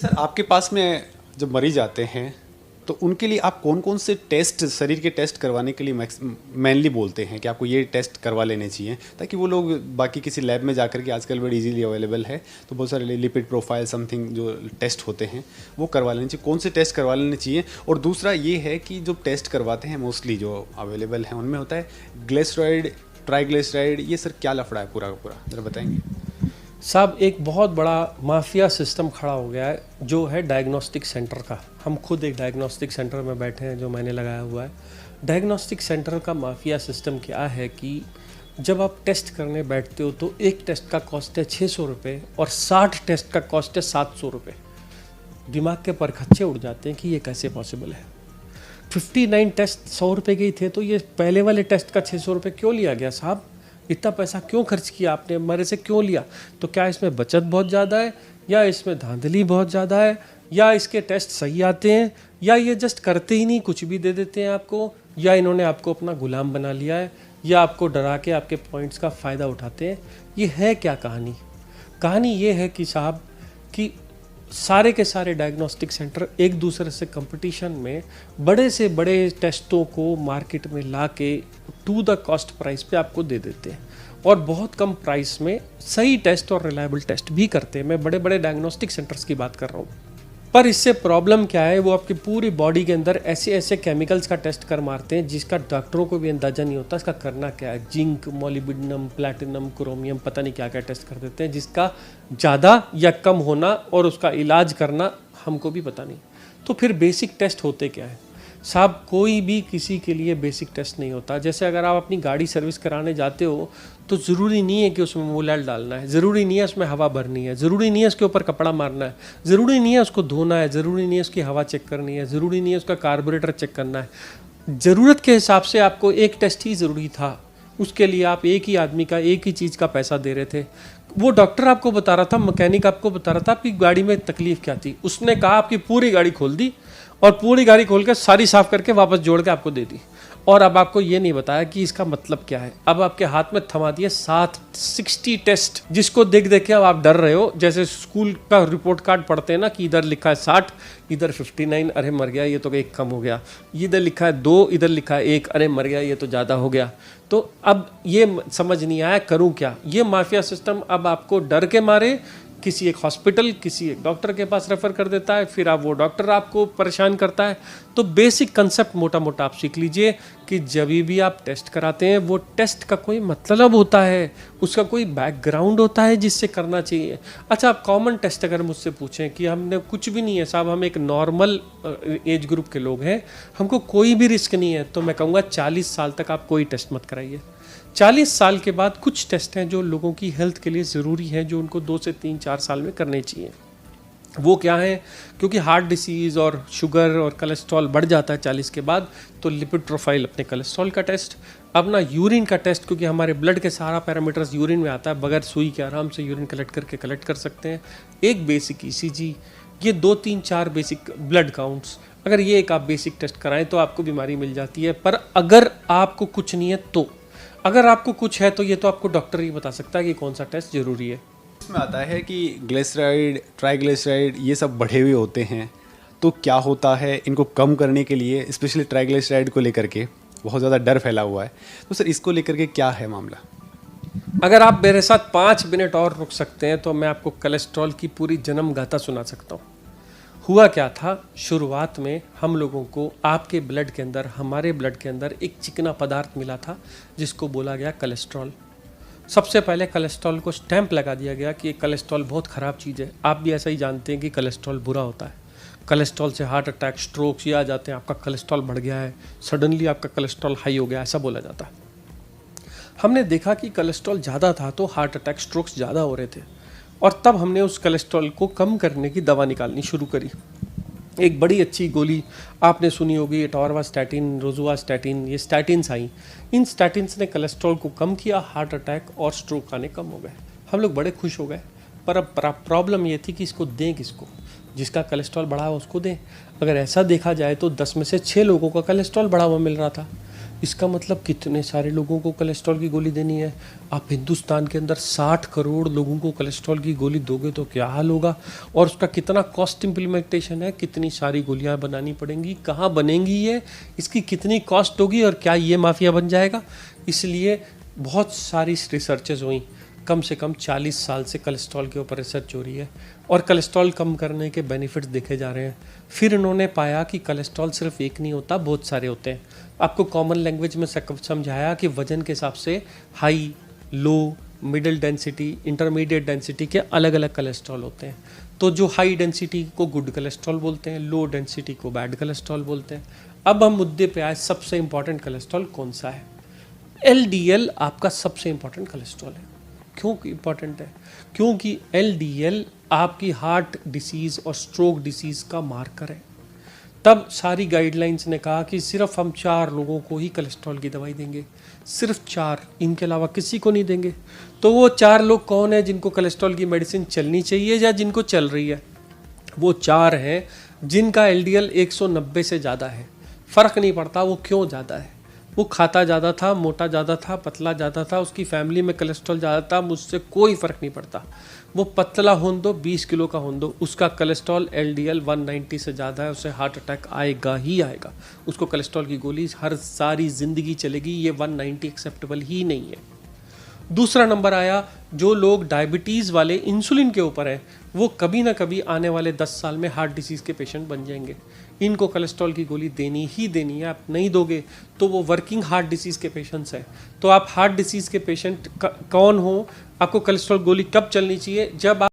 Sir आपके पास में जब मरीज आते हैं तो उनके लिए आप कौन कौन से टेस्ट, शरीर के टेस्ट करवाने के लिए मेनली बोलते हैं कि आपको ये टेस्ट करवा लेने चाहिए, ताकि वो लोग बाकी किसी लैब में जाकर के, आजकल बड़ी इजीली अवेलेबल है तो बहुत सारे लिपिड प्रोफाइल समथिंग जो टेस्ट होते हैं वो करवा लेने चाहिए, कौन से टेस्ट करवा लेने चाहिए? और दूसरा ये है कि जो टेस्ट करवाते हैं मोस्टली जो अवेलेबल हैं उनमें होता है ग्लिसराइड, ट्राइग्लिसराइड, ये सर क्या लफड़ा है पूरा का पूरा, ज़रा बताएंगे। साहब एक बहुत बड़ा माफिया सिस्टम खड़ा हो गया है जो है डायग्नोस्टिक सेंटर का। हम खुद एक डायग्नोस्टिक सेंटर में बैठे हैं जो मैंने लगाया हुआ है। डायग्नोस्टिक सेंटर का माफिया सिस्टम क्या है कि जब आप टेस्ट करने बैठते हो तो एक टेस्ट का कॉस्ट है 600 रुपये और 60 टेस्ट का कॉस्ट है 700 रुपये। दिमाग के परखच्चे उड़ जाते हैं कि ये कैसे पॉसिबल है। 59 टेस्ट 100 रुपये के ही थे तो ये पहले वाले टेस्ट का 600 रुपये क्यों लिया गया साहब? इतना पैसा क्यों खर्च किया आपने, मेरे से क्यों लिया? तो क्या इसमें बचत बहुत ज़्यादा है, या इसमें धांधली बहुत ज़्यादा है, या इसके टेस्ट सही आते हैं, या ये जस्ट करते ही नहीं, कुछ भी दे देते हैं आपको, या इन्होंने आपको अपना गुलाम बना लिया है, या आपको डरा के आपके पॉइंट्स का फ़ायदा उठाते हैं? ये है क्या कहानी? कहानी ये है कि साहब कि सारे के सारे डायग्नोस्टिक सेंटर एक दूसरे से कंपटीशन में बड़े से बड़े टेस्टों को मार्केट में ला के टू द कॉस्ट प्राइस पे आपको दे देते हैं और बहुत कम प्राइस में सही टेस्ट और रिलायबल टेस्ट भी करते हैं। मैं बड़े बड़े डायग्नोस्टिक सेंटर्स की बात कर रहा हूँ। पर इससे प्रॉब्लम क्या है, वो आपकी पूरी बॉडी के अंदर ऐसे ऐसे केमिकल्स का टेस्ट कर मारते हैं जिसका डॉक्टरों को भी अंदाजा नहीं होता इसका करना क्या है। जिंक, मोलिब्डेनम, प्लैटिनम, क्रोमियम, पता नहीं क्या क्या टेस्ट कर देते हैं जिसका ज़्यादा या कम होना और उसका इलाज करना हमको भी पता नहीं। तो फिर बेसिक टेस्ट होते क्या है साहब? कोई भी किसी के लिए बेसिक टेस्ट नहीं होता। जैसे अगर आप अपनी गाड़ी सर्विस कराने जाते हो तो ज़रूरी नहीं है कि उसमें मोबिल डालना है, ज़रूरी नहीं है उसमें हवा भरनी है, ज़रूरी नहीं है उसके ऊपर कपड़ा मारना है, ज़रूरी नहीं है उसको धोना है, ज़रूरी नहीं है उसकी हवा चेक करनी है, ज़रूरी नहीं है उसका कार्बोरेटर चेक करना है। ज़रूरत के हिसाब से आपको एक टेस्ट ही ज़रूरी था, उसके लिए आप एक ही आदमी का एक ही चीज़ का पैसा दे रहे थे। वो डॉक्टर आपको बता रहा था, मैकेनिक आपको बता रहा था आपकी गाड़ी में तकलीफ क्या थी, उसने कहा आपकी पूरी गाड़ी खोल दी और पूरी गाड़ी खोल के सारी साफ करके वापस जोड़ के आपको दे दी। और अब आपको ये नहीं बताया कि इसका मतलब क्या है। अब आपके हाथ में थमा दिए 60 टेस्ट जिसको देख देख के अब आप डर रहे हो। जैसे स्कूल का रिपोर्ट कार्ड पढ़ते हैं ना कि इधर लिखा है 60, इधर 59, अरे मर गया ये तो एक कम हो गया, इधर लिखा है 2, इधर लिखा है 1, अरे मर गया ये तो ज़्यादा हो गया। तो अब ये समझ नहीं आया करूं क्या। ये माफिया सिस्टम अब आपको डर के मारे किसी एक हॉस्पिटल, किसी एक डॉक्टर के पास रेफर कर देता है, फिर आप वो डॉक्टर आपको परेशान करता है। तो बेसिक कंसेप्ट मोटा मोटा आप सीख लीजिए कि जब भी आप टेस्ट कराते हैं वो टेस्ट का कोई मतलब होता है, उसका कोई बैकग्राउंड होता है जिससे करना चाहिए। अच्छा, आप कॉमन टेस्ट अगर मुझसे पूछें कि हमने कुछ भी नहीं है साहब, हम एक नॉर्मल एज ग्रुप के लोग हैं, हमको कोई भी रिस्क नहीं है, तो मैं कहूँगा 40 साल तक आप कोई टेस्ट मत कराइए। 40 साल के बाद कुछ टेस्ट हैं जो लोगों की हेल्थ के लिए ज़रूरी हैं, जो उनको 2 से 3-4 साल में करने चाहिए। वो क्या है, क्योंकि हार्ट डिसीज़ और शुगर और कोलेस्ट्रॉल बढ़ जाता है 40 के बाद, तो लिपिड प्रोफाइल अपने कोलेस्ट्रॉल का टेस्ट, अपना यूरिन का टेस्ट, क्योंकि हमारे ब्लड के सारा पैरामीटर्स यूरिन में आता है, बगैर सुई के आराम से यूरिन कलेक्ट कर सकते हैं। एक बेसिक ईसीजी, ये 2-3-4 बेसिक ब्लड काउंट्स, अगर ये एक आप बेसिक टेस्ट कराएं तो आपको बीमारी मिल जाती है। पर अगर आपको कुछ नहीं है तो, अगर आपको कुछ है तो ये तो आपको डॉक्टर ही बता सकता है कि कौन सा टेस्ट ज़रूरी है। इसमें आता है कि ग्लिसराइड, ट्राइग्लिसराइड ये सब बढ़े हुए होते हैं, तो क्या होता है इनको कम करने के लिए, स्पेशली ट्राइग्लिसराइड को लेकर के बहुत ज़्यादा डर फैला हुआ है, तो सर इसको लेकर के क्या है मामला? अगर आप मेरे साथ 5 मिनट और रुक सकते हैं तो मैं आपको कोलेस्ट्रॉल की पूरी जन्म गाथा सुना सकता हूँ। हुआ क्या था, शुरुआत में हम लोगों को आपके ब्लड के अंदर, हमारे ब्लड के अंदर एक चिकना पदार्थ मिला था जिसको बोला गया कोलेस्ट्रॉल। सबसे पहले कोलेस्ट्रॉल को स्टैंप लगा दिया गया कि कोलेस्ट्रॉल बहुत ख़राब चीज़ है। आप भी ऐसा ही जानते हैं कि कोलेस्ट्रॉल बुरा होता है। कोलेस्ट्रॉल से हार्ट अटैक, स्ट्रोक्स ये आ जाते हैं, आपका कोलेस्ट्रॉल बढ़ गया है, सडनली आपका कोलेस्ट्रॉल हाई हो गया, ऐसा बोला जाता है। हमने देखा कि कोलेस्ट्रॉल ज़्यादा था तो हार्ट अटैक, स्ट्रोक्स ज़्यादा हो रहे थे, और तब हमने उस कोलेस्ट्रॉल को कम करने की दवा निकालनी शुरू करी। एक बड़ी अच्छी गोली आपने सुनी होगी, एटोरवास्टैटिन, रोजुवास्टैटिन, ये स्टैटिन्स आई। इन स्टैटिन्स ने कोलेस्ट्रॉल को कम किया, हार्ट अटैक और स्ट्रोक आने कम हो गए। हम लोग बड़े खुश हो गए। पर अब प्रॉब्लम ये थी कि इसको दें किसको? जिसका कोलेस्ट्रॉल बढ़ा हुआ उसको दें। अगर ऐसा देखा जाए तो 10 में से 6 लोगों का कोलेस्ट्रॉल बढ़ा हुआ मिल रहा था। इसका मतलब कितने सारे लोगों को कोलेस्ट्रॉल की गोली देनी है। आप हिंदुस्तान के अंदर 60 करोड़ लोगों को कोलेस्ट्रॉल की गोली दोगे तो क्या हाल होगा, और उसका कितना कॉस्ट इम्प्लीमेंटेशन है, कितनी सारी गोलियां बनानी पड़ेंगी, कहाँ बनेंगी ये, इसकी कितनी कॉस्ट होगी, और क्या ये माफिया बन जाएगा। इसलिए बहुत सारी रिसर्चेज हुई, कम से कम 40 साल से कोलेस्ट्रॉल के ऊपर रिसर्च हो रही है और कोलेस्ट्रॉल कम करने के बेनिफिट्स देखे जा रहे हैं। फिर इन्होंने पाया कि कोलेस्ट्रॉल सिर्फ एक नहीं होता, बहुत सारे होते हैं। आपको कॉमन लैंग्वेज में समझाया कि वजन के हिसाब से हाई, लो, मिडिल डेंसिटी, इंटरमीडिएट डेंसिटी के अलग अलग कोलेस्ट्रॉल होते हैं। तो जो हाई डेंसिटी को गुड कोलेस्ट्रॉल बोलते हैं, लो डेंसिटी को बैड कोलेस्ट्रॉल बोलते हैं। अब हम मुद्दे पे आए, सबसे इंपॉर्टेंट कोलेस्ट्रॉल कौन सा है। LDL आपका सबसे इंपॉर्टेंट कोलेस्ट्रॉल है। क्यों इम्पॉर्टेंट है? क्योंकि LDL आपकी हार्ट डिसीज़ और स्ट्रोक डिसीज़ का मार्कर है। तब सारी गाइडलाइंस ने कहा कि सिर्फ हम 4 लोगों को ही कोलेस्ट्रॉल की दवाई देंगे, सिर्फ 4, इनके अलावा किसी को नहीं देंगे। तो वो 4 लोग कौन है जिनको कोलेस्ट्रॉल की मेडिसिन चलनी चाहिए या जिनको चल रही है? वो 4 हैं जिनका LDL 190 से ज़्यादा है। फ़र्क नहीं पड़ता वो क्यों ज़्यादा है, वो खाता ज़्यादा था, मोटा ज़्यादा था, पतला ज़्यादा था, उसकी फैमिली में कोलेस्ट्रॉल ज़्यादा था, मुझसे कोई फ़र्क नहीं पड़ता। वो पतला होन दो, 20 किलो का होन दो, उसका कोलेस्ट्रॉल LDL 190 से ज़्यादा है, उसे हार्ट अटैक आएगा ही आएगा। उसको कोलेस्ट्रॉल की गोली हर सारी ज़िंदगी चलेगी, ये 190 एक्सेप्टेबल ही नहीं है। दूसरा नंबर आया, जो लोग डायबिटीज़ वाले इंसुलिन के ऊपर हैं, वो कभी ना कभी आने वाले 10 साल में हार्ट डिसीज़ के पेशेंट बन जाएंगे। इनको कोलेस्ट्रॉल की गोली देनी ही देनी है। आप नहीं दोगे तो वो वर्किंग हार्ट डिसीज़ के पेशेंट्स हैं। तो आप हार्ट डिसीज़ के पेशेंट कौन हो, आपको कोलेस्ट्रॉल गोली कब चलनी चाहिए? जब आप